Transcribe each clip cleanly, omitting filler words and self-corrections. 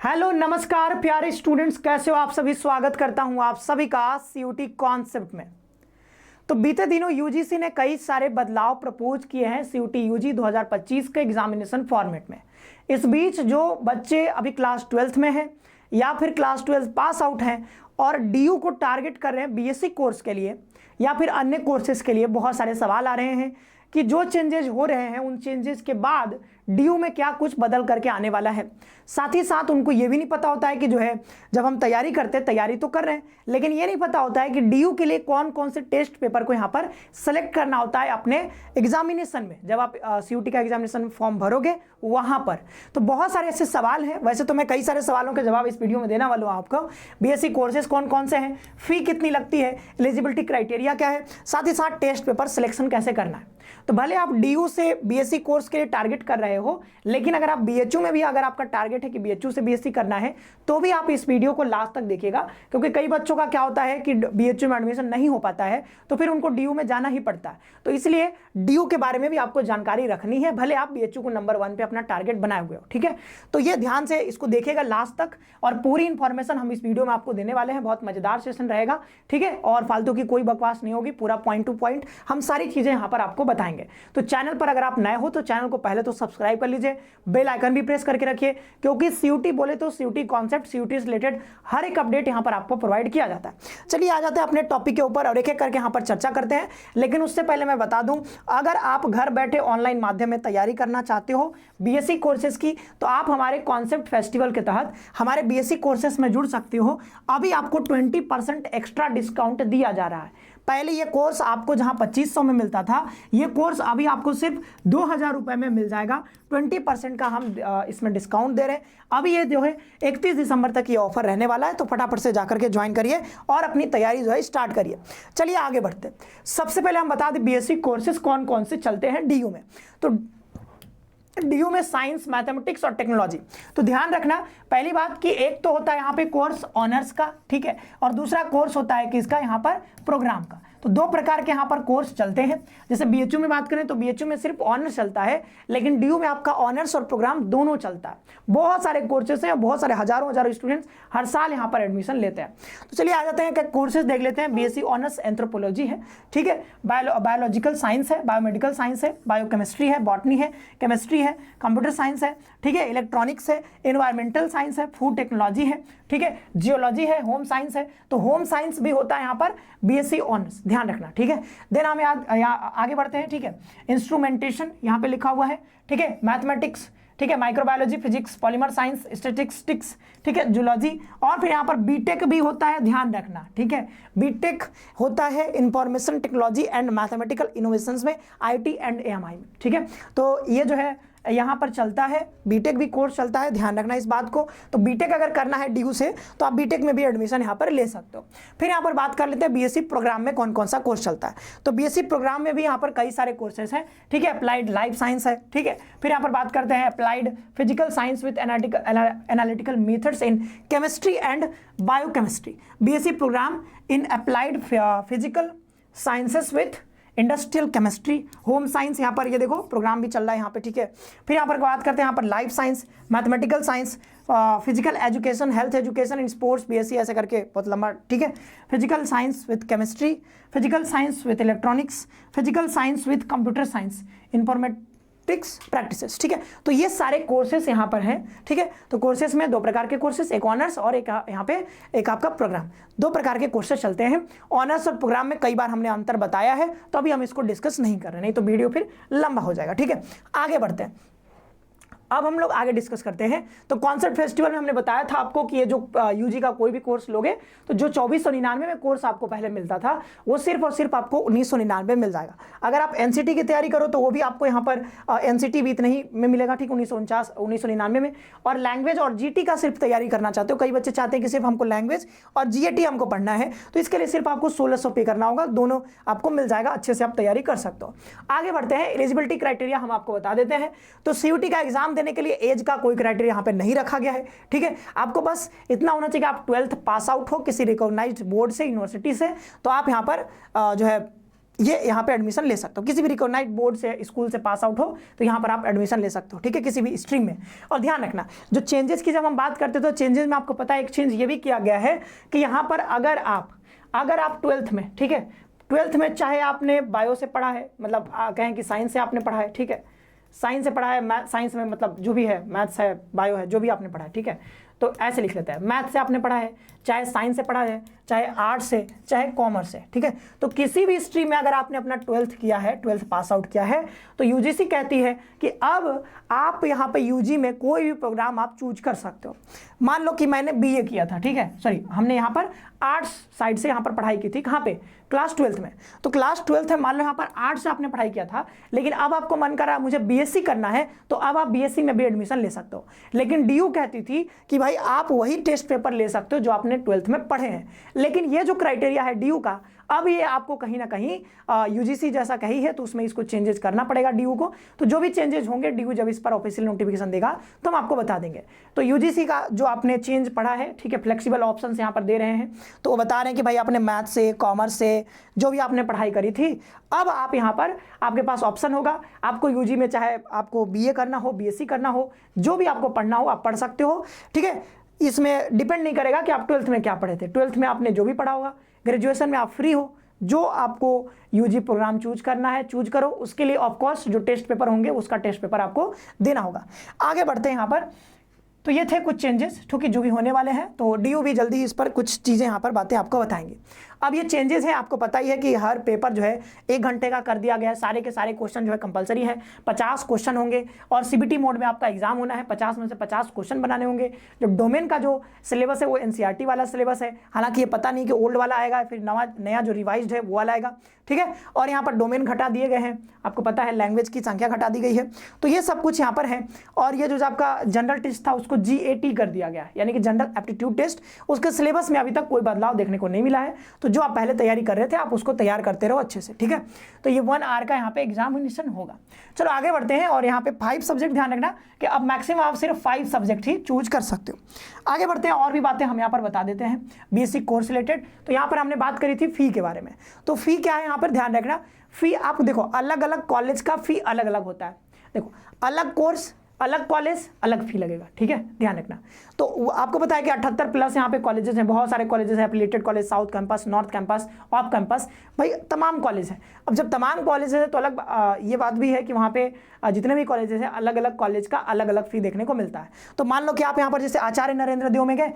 Hello नमस्कार प्यारे students, कैसे हो आप सभी। स्वागत करता हूं आप सभी का सीयूटी कॉन्सेप्ट में। तो बीते दिनों यूजीसी ने कई सारे बदलाव प्रपोज किए हैं सीयूटी यूजी 2025 के एग्जामिनेशन फॉर्मेट में। इस बीच जो बच्चे अभी क्लास 12th में हैं या फिर क्लास 12 पास आउट हैं और डीयू को टारगेट कर रहे हैं बीएससी कोर्स के लिए या फिर अन्य कोर्सेज के लिए, बहुत सारे सवाल आ रहे हैं कि जो चेंजेस हो रहे हैं उन चेंजेस के बाद डीयू में क्या कुछ बदल करके आने वाला है। साथ ही साथ उनको ये भी नहीं पता होता है कि जो है जब हम तैयारी करते हैं, तैयारी तो कर रहे हैं, लेकिन ये नहीं पता होता है कि डीयू के लिए कौन कौन से टेस्ट पेपर को यहाँ पर सेलेक्ट करना होता है अपने एग्जामिनेशन में, जब आप सीयूटी का एग्जामिनेशन फॉर्म भरोगे वहां पर। तो बहुत सारे ऐसे सवाल हैं। वैसे तो मैं कई सारे सवालों के जवाब इस वीडियो में देने वाला हूँ आपको। बीएससी कोर्सेज कौन कौन से हैं, फी कितनी लगती है, एलिजिबिलिटी क्राइटेरिया क्या है, साथ ही साथ टेस्ट पेपर सिलेक्शन कैसे करना है। तो भले आप डीयू से बीएससी कोर्स के लिए टारगेट कर रहे हो, लेकिन अगर आप बीएचयू में भी अगर आपका टारगेट है कि बीएचयू से बीएससी करना है तो भी आप इस वीडियो को लास्ट तक देखिएगा, क्योंकि कई बच्चों का क्या होता है कि बीएचयू में एडमिशन नहीं हो पाता है तो फिर उनको डीयू में जाना ही पड़ता है। तो इसलिए डीयू के बारे में भी आपको जानकारी रखनी है, भले आप बीएचयू को नंबर 1 पे अपना टारगेट बनाए हुए हो। ठीक है, तो ये ध्यान से इसको देखिएगा लास्ट तक और पूरी इंफॉर्मेशन हम इस वीडियो में आपको देने वाले हैं। बहुत मजेदार सेशन रहेगा, ठीक है, और फालतू की कोई बकवास नहीं होगी, पूरा पॉइंट टू पॉइंट हम सारी चीजें यहां पर आपको बताएंगे। तो चैनल पर अगर आप नए हो तो चैनल को पहले तो सब्सक्राइब कर लीजिए, बेल आइकन भी प्रेस करके रखिए, क्योंकि सीयूटी बोले तो सीयूटी कॉन्सेप्ट, सीयूटी से रिलेटेड हर एक अपडेट यहां पर आपको प्रोवाइड किया जाता है। चलिए आ जाते हैं अपने टॉपिक के ऊपर और एक एक करके यहां पर चर्चा करते हैं। लेकिन उससे पहले मैं बता दूं, अगर आप घर बैठे ऑनलाइन माध्यम में तैयारी करना चाहते हो बीएससी कोर्सेज की, तो आप हमारे कॉन्सेप्ट फेस्टिवल के तहत हमारे बीएससी कोर्सेज में जुड़ सकते हो। अभी आपको 20% एक्स्ट्रा डिस्काउंट दिया जा रहा है। पहले ये कोर्स आपको जहां 2500 में मिलता था, ये कोर्स अभी आपको सिर्फ 2000 रुपए में मिल जाएगा। 20% का हम इसमें डिस्काउंट दे रहे हैं। अभी ये जो है 31 दिसंबर तक ये ऑफर रहने वाला है, तो फटाफट से जाकर के ज्वाइन करिए और अपनी तैयारी जो है स्टार्ट करिए। चलिए आगे बढ़ते हैं। सबसे पहले हम बता दें बीएससी कोर्सेज कौन कौन से चलते हैं डीयू में। तो डीयू में साइंस, मैथमेटिक्स और टेक्नोलॉजी। तो ध्यान रखना, पहली बात कि एक तो होता है यहाँ पे कोर्स ऑनर्स का, ठीक है, और दूसरा कोर्स होता है किसका, यहाँ पर प्रोग्राम का। तो दो प्रकार के यहाँ पर कोर्स चलते हैं। जैसे बीएचयू में बात करें तो बीएचयू में सिर्फ ऑनर्स चलता है, लेकिन डीयू में आपका ऑनर्स और प्रोग्राम दोनों चलता है। बहुत सारे कोर्सेस हैं, बहुत सारे हजारों स्टूडेंट्स हर साल यहाँ पर एडमिशन लेते हैं। तो चलिए आ जाते हैं, क्या कोर्सेज देख लेते हैं। बीएससी ऑनर्स एंथ्रोपोलॉजी है, ठीक है, बायोलॉजिकल साइंस है, बायोमेडिकल साइंस है, बायोकेमिस्ट्री है, बॉटनी है, केमिस्ट्री है, कंप्यूटर साइंस है, ठीक है, इलेक्ट्रॉनिक्स है, एनवायरमेंटल साइंस है, फूड टेक्नोलॉजी है, ठीक है, जियोलॉजी है, होम साइंस है। तो होम साइंस भी होता है यहाँ पर बीएससी ऑनर्स, ध्यान रखना, ठीक है। देन हम आगे बढ़ते हैं, ठीक है। इंस्ट्रूमेंटेशन यहाँ पे लिखा हुआ है, ठीक है, मैथमेटिक्स, ठीक है, microbiology, physics, polymer science, statistics, ठीक है, जूलॉजी, और फिर यहाँ पर बीटेक भी होता है, ध्यान रखना, ठीक है। बीटेक होता है information technology and mathematical innovations में, आईटी एंड एएमआई में, ठीक है। तो ये जो है यहाँ पर चलता है, बीटेक भी कोर्स चलता है, ध्यान रखना इस बात को। तो बीटेक अगर करना है डीयू से तो आप बीटेक में भी एडमिशन यहाँ पर ले सकते हो। फिर यहाँ पर बात कर लेते हैं बीएससी प्रोग्राम में कौन कौन सा कोर्स चलता है। तो बीएससी प्रोग्राम में भी यहाँ पर कई सारे कोर्सेज हैं, ठीक है। अप्लाइड लाइफ साइंस है, ठीक है। फिर यहाँ पर बात करते हैं applied physical science with analytical methods in chemistry and biochemistry. BSc program in applied physical sciences with industrial chemistry, home science, यहाँ पर ये देखो प्रोग्राम भी चल रहा है यहाँ पे, ठीक है। फिर यहाँ पर बात करते हैं यहाँ पर life science, mathematical science, physical education, health education in sports, BSc ऐसे करके बहुत लंबा, ठीक है। Physical science with chemistry, physical science with electronics, physical science with computer science, informatics practices, ठीक है। तो ये सारे कोर्सेस यहाँ पर हैं, ठीक है। तो कोर्सेस में दो प्रकार के कोर्सेस, एक ऑनर्स और एक यहाँ पे एक आपका प्रोग्राम, दो प्रकार के कोर्सेस चलते हैं। ऑनर्स और प्रोग्राम में कई बार हमने अंतर बताया है, तो अभी हम इसको डिस्कस नहीं कर रहे, नहीं तो वीडियो फिर लंबा हो जाएगा, ठीक है। आगे बढ़ते हैं, अब हम लोग आगे डिस्कस करते हैं। तो कॉन्सेप्ट फेस्टिवल में हमने बताया था आपको कि ये जो यूजी का कोई भी कोर्स लोगे तो जो 2499 में कोर्स आपको पहले मिलता था वो सिर्फ और सिर्फ आपको 1999 मिल जाएगा। अगर आप एनसीटी की तैयारी करो तो वो भी आपको यहाँ पर एनसीटी भी इतने ही में मिलेगा, ठीक, 1999 में। और लैंग्वेज और जीटी का सिर्फ तैयारी करना चाहते हो, कई बच्चे चाहते हैं कि सिर्फ हमको लैंग्वेज और जीएटी हमको पढ़ना है, तो इसके लिए सिर्फ आपको 1600 पे करना होगा, दोनों आपको मिल जाएगा, अच्छे से आप तैयारी कर सकते हो। आगे बढ़ते हैं, एलिजिबिलिटी क्राइटेरिया हम आपको बता देते हैं। तो सीयूटी का एग्जाम देने के लिए एज का कोई क्राइटेरिया यहाँ पे नहीं रखा गया है, ठीक है। आपको बस इतना होना चाहिए कि आप 12th पास आउट हो किसी रिकॉग्नाइज्ड बोर्ड से, यूनिवर्सिटी से, तो आप यहाँ पर जो है ये यहाँ पे एडमिशन ले सकते हो। किसी भी रिकॉग्नाइज्ड बोर्ड से, स्कूल से पास आउट हो तो यहाँ पर आप एडमिशन ले सकते हो, ठीक है, किसी भी स्ट्रीम में। और ध्यान रखना, जो चेंजेस की जब हम बात करते हैं तो चेंजेस में आपको पता है एक चेंज ये भी किया गया है कि यहाँ पर अगर आप 12th में, ठीक है, 12th में चाहे आपने बायो से पढ़ा है, मतलब कहें कि साइंस से आपने पढ़ा है, ठीक है, साइंस से पढ़ा है, साइंस में मतलब जो भी है, मैथ्स है, बायो है, जो भी आपने पढ़ा है, ठीक है, तो ऐसे लिख लेते हैं, मैथ से आपने पढ़ा है, चाहे साइंस से पढ़ा है, चाहे आर्ट्स से, चाहे कॉमर्स से, ठीक है, तो किसी भी स्ट्रीम में अगर आपने अपना 12th किया है, 12th पास आउट किया है, तो यूजीसी कहती है कि अब आप यहाँ पे यूजी में कोई भी प्रोग्राम आप चूज कर सकते हो। मान लो कि मैंने बीए किया था, ठीक है, सॉरी, हमने यहाँ पर आर्ट्स साइड से यहाँ पर पढ़ाई की थी, कहाँ पे, क्लास 12th में। तो क्लास 12th में मान लो यहाँ पर आर्ट्स से आपने पढ़ाई किया था, लेकिन अब आपको मन कर रहा है मुझे बीएससी करना है, तो अब आप बीएससी में भी एडमिशन ले सकते हो। लेकिन डीयू कहती थी कि भाई आप वही टेस्ट पेपर ले सकते हो जो आपने 12th में पढ़े हैं। लेकिन ये जो क्राइटेरिया है डीयू का, अब ये आपको कहीं ना कहीं यूजीसी जैसा कही है, तो उसमें इसको चेंजेस करना पड़ेगा डीयू को। तो जो भी चेंजेस होंगे डीयू जब इस पर ऑफिशियल नोटिफिकेशन देगा तो हम आपको बता देंगे। तो यूजीसी का जो आपने चेंज पढ़ा है, ठीक है, फ्लेक्सिबल ऑप्शंस यहाँ पर दे रहे हैं, तो वो बता रहे हैं कि भाई आपने मैथ से, कॉमर्स से जो भी आपने पढ़ाई करी थी, अब आप यहाँ पर आपके पास ऑप्शन होगा, आपको यूजी में चाहे आपको बीए करना हो, बीएससी करना हो, जो भी आपको पढ़ना हो आप पढ़ सकते हो, ठीक है। इसमें डिपेंड नहीं करेगा कि आप 12th में क्या पढ़े थे, 12th में आपने जो भी पढ़ा होगा, ग्रेजुएशन में आप फ्री हो, जो आपको यूजी प्रोग्राम चूज करना है चूज करो। उसके लिए ऑफ कोर्स जो टेस्ट पेपर होंगे उसका टेस्ट पेपर आपको देना होगा। आगे बढ़ते हैं यहाँ पर, तो ये थे कुछ चेंजेस, ठीक है, जो भी होने वाले हैं। तो डीयू भी जल्दी इस पर कुछ चीज़ें यहाँ पर बातें आपको बताएंगे। अब ये चेंजेस हैं, आपको पता ही है कि हर पेपर जो है 1 घंटे का कर दिया गया है, सारे के सारे क्वेश्चन जो है कंपलसरी है, 50 क्वेश्चन होंगे और सीबीटी मोड में आपका एग्जाम होना है, 50 में से 50 क्वेश्चन बनाने होंगे। जो डोमेन का जो सिलेबस है वो एनसीईआरटी वाला सिलेबस है, हालांकि ये पता नहीं कि ओल्ड वाला आएगा फिर नया जो रिवाइज्ड है वो वाला आएगा, ठीक है। और यहाँ पर डोमेन घटा दिए गए हैं, आपको पता है लैंग्वेज की संख्या घटा दी गई है, तो ये सब कुछ यहाँ पर है। और ये जो आपका जनरल टेस्ट था उसको GAT कर दिया गया, यानी कि जनरल एप्टीट्यूड टेस्ट, उसके सिलेबस में अभी तक कोई बदलाव देखने को नहीं मिला है। तो जो आप पहले तैयारी कर रहे थे आप उसको तैयार करते रहो अच्छे से, ठीक है। तो ये 1 आवर का यहाँ पे एग्जामिनेशन होगा। चलो आगे बढ़ते हैं, और यहाँ पे 5 सब्जेक्ट, ध्यान रखना कि अब मैक्सिमम आप सिर्फ 5 सब्जेक्ट ही चूज कर सकते हो। आगे बढ़ते हैं, और भी बातें हम यहाँ पर बता देते हैं बेसिक कोर्स रिलेटेड। तो यहाँ पर हमने बात करी थी फी के बारे में, तो फी क्या है यहाँ पर ध्यान रखना। फी आप देखो, अलग अलग कॉलेज का फी अलग अलग होता है। देखो, अलग कोर्स, अलग कॉलेज, अलग फी लगेगा, ठीक है, ध्यान रखना। तो आपको पता है कि 78 प्लस यहाँ पे कॉलेजेस हैं, बहुत सारे कॉलेजेस हैं, affiliated college, south campus, north campus, off campus, भाई तमाम कॉलेज हैं। अब जब तमाम कॉलेजेस हैं तो अलग ये बात भी है कि वहाँ पे जितने भी कॉलेजेस हैं अलग अलग कॉलेज का अलग अलग फी देखने को मिलता है। तो मान लो कि आप यहाँ पर जैसे आचार्य नरेंद्र देव में गए,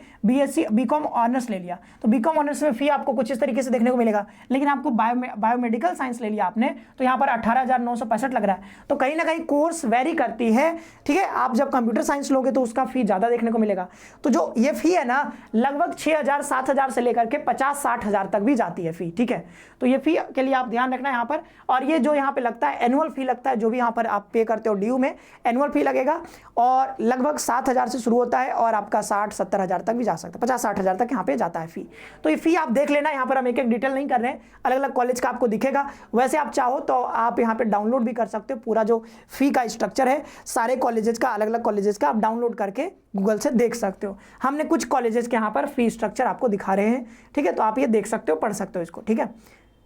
बीकॉम ऑनर्स ले लिया, तो बीकॉम ऑनर्स में फी आपको कुछ इस तरीके से देखने को मिलेगा। लेकिन आपको बायोमेडिकल साइंस ले लिया आपने, तो यहाँ पर 18,965 लग रहा है। तो कहीं ना कहीं कोर्स वेरी करती है, ठीक है। आप जब कंप्यूटर साइंस लोगे तो उसका फी ज़्यादा देखने को मिलेगा। तो जो ये फी है ना, लगभग 6,000 7,000 से लेकर के 50-60 हज़ार तक भी जाती है फी, ठीक है। तो ये फी के लिए आप ध्यान रखना यहाँ पर। और ये जो यहाँ पे लगता है एनुअल फी लगता है, जो भी यहाँ पर आप पे करते हो डीयू में, एनुअल फी लगेगा, और लगभग 7,000 से शुरू होता है और आपका 60-70 हज़ार तक भी जा सकता है, 50-60 हज़ार तक यहाँ पे जाता है फी। तो ये फी आप देख लेना, यहाँ पर हम एक एक डिटेल नहीं कर रहे हैं, अलग अलग कॉलेज का आपको दिखेगा। वैसे आप चाहो तो आप यहाँ पे डाउनलोड भी कर सकते हो, पूरा जो फी का स्ट्रक्चर है सारे कॉलेजेस का, अलग अलग कॉलेजेस का आप डाउनलोड करके गूगल से देख सकते हो। हमने कुछ कॉलेजेस के यहाँ पर फी स्ट्रक्चर आपको दिखा रहे हैं, ठीक है, तो आप ये देख सकते हो, पढ़ सकते हो इसको, ठीक है।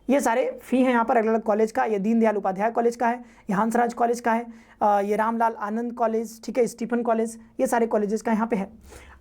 ये सारे फी हैं यहाँ पर अलग अलग कॉलेज का। ये दीनदयाल उपाध्याय कॉलेज का है, ये हंसराज कॉलेज का है, ये रामलाल आनंद कॉलेज, ठीक है, स्टीफन कॉलेज, ये सारे कॉलेजेस का यहाँ पे है।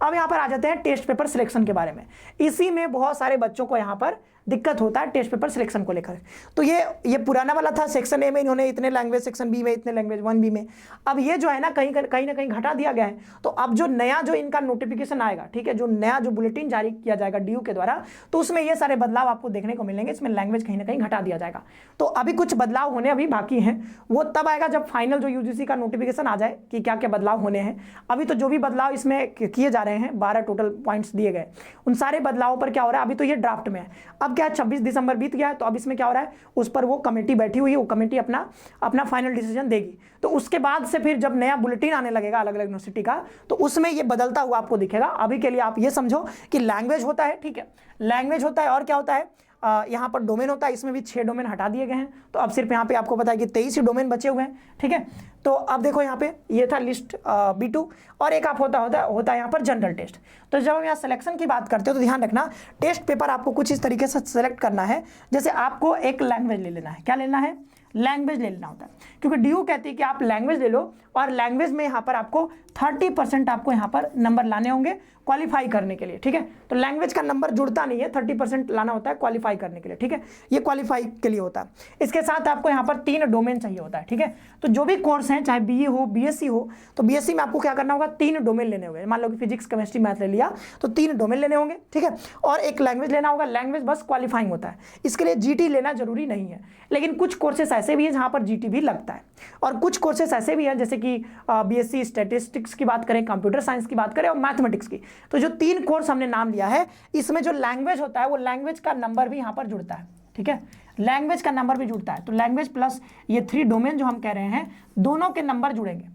अब यहाँ पर आ जाते हैं टेस्ट पेपर सिलेक्शन के बारे में। इसी में बहुत सारे बच्चों को यहाँ पर दिक्कत होता है टेस्ट पेपर सिलेक्शन को लेकर। तो ये पुराना वाला था, सेक्शन ए में इन्होंने इतने लैंग्वेज, सेक्शन बी में इतने लैंग्वेज, 1B में। अब ये जो है ना कहीं ना कहीं घटा दिया गया है। तो अब जो नया जो इनका नोटिफिकेशन आएगा, ठीक है, जो नया जो बुलेटिन जारी किया जाएगा डीयू के द्वारा, तो उसमें ये सारे बदलाव आपको देखने को मिलेंगे। इसमें लैंग्वेज कहीं ना कहीं घटा दिया जाएगा। तो अभी कुछ बदलाव होने अभी बाकी हैं, वो तब आएगा जब फाइनल जो यूजीसी का नोटिफिकेशन आ जाए कि क्या क्या बदलाव होने हैं। अभी तो जो भी बदलाव इसमें किए जा रहे हैं, 12 टोटल पॉइंट्स दिए गए, उन सारे बदलावों पर क्या हो रहा है, अभी तो ये ड्राफ्ट में है। अब क्या है, 26 दिसंबर बीत गया है, तो अब इसमें क्या हो रहा है, उस पर वो कमेटी बैठी हुई है, वो कमेटी अपना फाइनल डिसीजन देगी। तो उसके बाद से फिर जब नया बुलेटिन आने लगेगा अलग अलग यूनिवर्सिटी का, तो उसमें ये बदलता हुआ आपको दिखेगा। अभी के लिए आप ये समझो कि लैंग्वेज होता है, ठीक है, लैंग्वेज होता है, और क्या होता है, यहाँ पर डोमेन होता है, इसमें भी 6 डोमेन हटा दिए गए हैं, तो अब सिर्फ यहाँ पे आपको पता है कि 23 ही डोमेन बचे हुए हैं। ठीक है, तो अब देखो यहाँ पे ये था लिस्ट B2 और एक आप होता है यहाँ पर जनरल टेस्ट। तो जब हम यहाँ सिलेक्शन की बात करते हो तो ध्यान रखना, टेस्ट पेपर आपको कुछ इस तरीके से सेलेक्ट करना है, जैसे आपको एक लैंग्वेज ले लेना है। क्या लेना है? लैंग्वेज ले लेना होता है, क्योंकि DU कहती है कि आप लैंग्वेज ले लो और लैंग्वेज में यहाँ पर आपको 30% आपको यहाँ पर नंबर लाने होंगे क्वालिफाई करने के लिए। ठीक है, तो लैंग्वेज का नंबर जुड़ता नहीं है, 30% लाना होता है क्वालिफाई करने के लिए। ठीक है, ये क्वालिफाई के लिए होता है। इसके साथ आपको यहाँ पर 3 डोमेन चाहिए होता है। ठीक है, तो जो भी कोर्स हैं, चाहे BE हो BSc हो, तो BSc में आपको क्या करना होगा, 3 डोमेन लेने होंगे। मान लो कि फिजिक्स केमिस्ट्री मैथ ले लिया तो 3 डोमेन लेने होंगे। ठीक है, और एक लैंग्वेज लेना होगा। लैंग्वेज बस क्वालिफाइंग होता है, इसके लिए GT लेना जरूरी नहीं है। लेकिन कुछ कोर्सेस ऐसे भी हैं जहाँ पर GT भी लगता है, और कुछ कोर्सेस ऐसे भी हैं जैसे कि BSc स्टैटिस्टिक्स की बात करें, कंप्यूटर साइंस की बात करें और मैथमेटिक्स की। तो जो 3 कोर्स हमने नाम लिया है, इसमें जो लैंग्वेज होता है वो लैंग्वेज का नंबर भी यहाँ पर जुड़ता है। ठीक है, लैंग्वेज का नंबर भी जुड़ता है, तो लैंग्वेज प्लस ये 3 डोमेन जो हम कह रहे हैं, दोनों के नंबर जुड़ेंगे।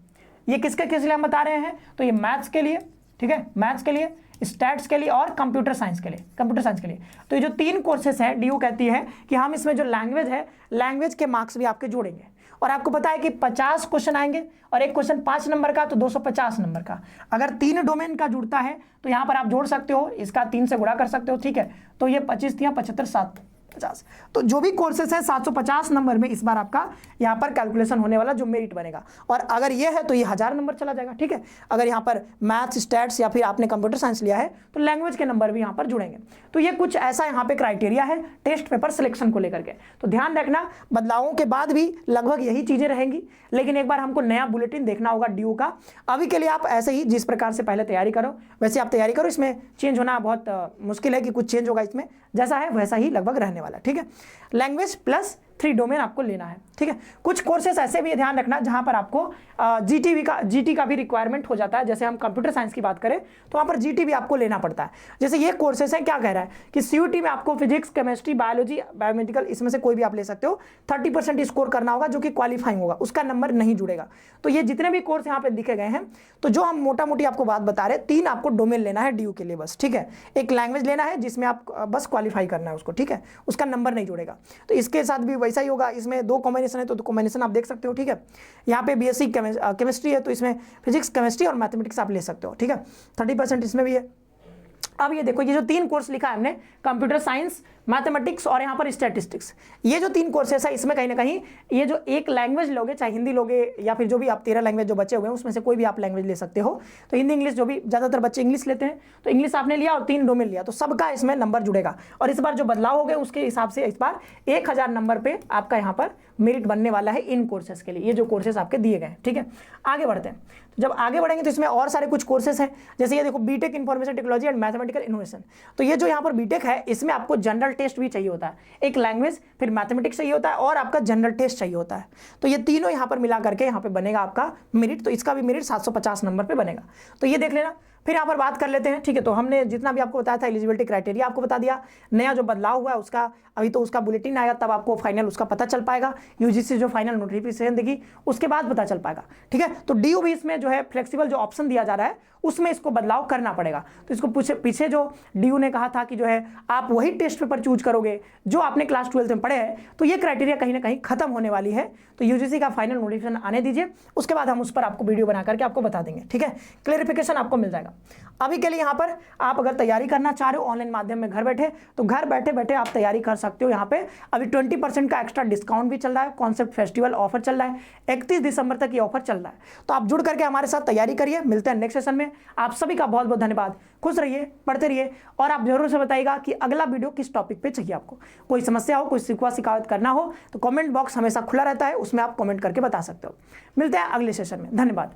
ये किसके किस लिए हम बता रहे हैं, तो ये मैथ्स के लिए, ठीक है, मैथ्स के लिए, स्टैट्स के लिए और कंप्यूटर साइंस के लिए। तो ये जो 3 कोर्सेस हैं, DU कहती है कि हम इसमें जो लैंग्वेज है, लैंग्वेज के मार्क्स भी आपके जोड़ेंगे। और आपको पता है कि 50 क्वेश्चन आएंगे और एक क्वेश्चन 5 नंबर का, तो 250 नंबर का। अगर 3 डोमेन का जुड़ता है तो यहाँ पर आप जोड़ सकते हो, इसका 3 से गुणा कर सकते हो। ठीक है, तो ये 25 या 75 750, तो जो भी कोर्सेस हैं 750 नंबर में इस बार आपका यहाँ पर कैलकुलेशन होने वाला जो मेरिट बनेगा। और अगर ये है तो ये 1000 नंबर चला जाएगा। ठीक है, अगर यहाँ पर मैथ्स स्टैट्स या फिर आपने कंप्यूटर साइंस लिया है तो लैंग्वेज के नंबर भी यहाँ पर जुड़ेंगे। तो ये कुछ ऐसा यहाँ पे क्राइटेरिया है टेस्ट पेपर सिलेक्शन को लेकर के। तो ध्यान रखना, बदलावों के बाद भी लगभग यही चीजें रहेंगी, लेकिन एक बार हमको नया बुलेटिन देखना होगा DU का। अभी के लिए आप ऐसे ही जिस प्रकार से पहले तैयारी करो वैसे आप तैयारी करो, इसमें चेंज होना बहुत मुश्किल है कि कुछ चेंज होगा, इसमें जैसा है वैसा ही लगभग रहने वाला। ठीक है, लैंग्वेज प्लस 3 डोमेन आपको लेना है। ठीक है, कुछ कोर्सेस ऐसे भी ध्यान रखना जहां पर आपको GT का भी रिक्वायरमेंट हो जाता है। जैसे हम कंप्यूटर साइंस की बात करें तो वहां पर GT भी आपको लेना पड़ता है। जैसे ये कोर्सेस हैं, क्या कह रहा है कि CUT में आपको फिजिक्स केमिस्ट्री बायोलॉजी बायोमेडिकल इसमें से कोई भी आप ले सकते हो, 30% स्कोर करना होगा जो कि क्वालिफाइंग होगा, उसका नंबर नहीं जुड़ेगा। तो ये जितने भी कोर्स यहाँ पे दिखे गए हैं, तो जो हम मोटा मोटी आपको बात बता रहे हैं, 3 आपको डोमेन लेना है DU के लिए बस। ठीक है, एक लैंग्वेज लेना है जिसमें आप बस क्वालिफाई करना है उसको। ठीक है, उसका नंबर नहीं जुड़ेगा। तो इसके साथ भी वैसा ही होगा, इसमें 2 कॉम्बिनेशन है तो 2 कॉम्बिनेशन आप देख सकते हो। ठीक है, यहाँ पे BSc केमिस्ट्री है तो इसमें फिजिक्स केमिस्ट्री और मैथमेटिक्स आप ले सकते हो। ठीक है, 30% इसमें भी है। अब ये देखो, ये जो 3 कोर्स लिखा है हमने, कंप्यूटर साइंस, मैथमेटिक्स और यहाँ पर स्टैटिस्टिक्स, ये जो 3 कोर्सेस है, इसमें कहीं ना कहीं ये जो एक लैंग्वेज लोगे, चाहे हिंदी लोगे या फिर जो भी आप 13 लैंग्वेज जो बचे हुए हैं उसमें से कोई भी आप लैंग्वेज ले सकते हो। तो हिंदी इंग्लिश, जो भी ज़्यादातर बच्चे इंग्लिश लेते हैं, तो इंग्लिश आपने लिया और 3 डोमेन लिया, तो सबका इसमें नंबर जुड़ेगा। और इस बार जो बदलाव हो गए उसके हिसाब से इस बार 1000 नंबर पे आपका यहाँ पर मेरिट बनने वाला है इन कोर्सेज के लिए, ये जो कोर्सेज आपके दिए गए हैं। ठीक है, आगे बढ़ते हैं। जब आगे बढ़ेंगे तो इसमें और सारे कुछ कोर्सेज हैं, जैसे ये देखो BTech information technology and mathematical innovation. तो ये जो यहाँ पर बीटेक है, इसमें आपको जनरल टेस्ट भी चाहिए होता है, एक लैंग्वेज, फिर मैथमेटिक्स चाहिए होता है और आपका जनरल टेस्ट चाहिए होता है। तो ये तीनों यहाँ पर मिला करके यहाँ पे बनेगा आपका मेरिट। तो इसका भी मेरिट 750 नंबर पे बनेगा, तो ये देख लेना। फिर यहाँ पर बात कर लेते हैं। ठीक है, तो हमने जितना भी आपको बताया था एलिजिबिलिटी क्राइटेरिया आपको बता दिया। नया जो बदलाव हुआ है उसका अभी तो उसका बुलेटिन आएगा, तब आपको फाइनल उसका पता चल पाएगा। UGC जो फाइनल नोटिफिकेशन देगी उसके बाद पता चल पाएगा। ठीक है, तो DU भी इसमें जो है फ्लेक्सिबल जो ऑप्शन दिया जा रहा है उसमें इसको बदलाव करना पड़ेगा। तो इसको पीछे जो DU ने कहा था कि जो है आप वही टेस्ट पेपर चूज करोगे जो आपने क्लास 12 में पढ़े हैं, तो ये क्राइटेरिया कहीं ना कहीं खत्म होने वाली है। तो UGC का फाइनल नोटिफिकेशन आने दीजिए, उसके बाद हम उस पर आपको वीडियो बना करके आपको बता देंगे। ठीक है, क्लेरिफिकेशन आपको मिल जाएगा। अभी के लिए यहाँ पर आप अगर तैयारी करना चाह रहे हो ऑनलाइन माध्यम में घर बैठे, तो घर बैठे बैठे आप तैयारी कर सकते हो। यहाँ पे अभी 20% का एक्स्ट्रा डिस्काउंट भी चल रहा है, कॉन्सेप्ट फेस्टिवल ऑफर चल रहा है, 31 दिसंबर तक ये ऑफर चल रहा है। तो आप जुड़ करके हमारे साथ तैयारी करिए। मिलते हैं नेक्स्ट सेशन में। आप सभी का बहुत बहुत धन्यवाद। खुश रहिए, पढ़ते रहिए और आप जरूर से बताइएगा कि अगला वीडियो किस टॉपिक पे चाहिए आपको। कोई समस्या हो, कोई शिकवा शिकायत करना हो तो कमेंट बॉक्स हमेशा खुला रहता है, उसमें आप कमेंट करके बता सकते हो। मिलते हैं अगले सेशन में। धन्यवाद।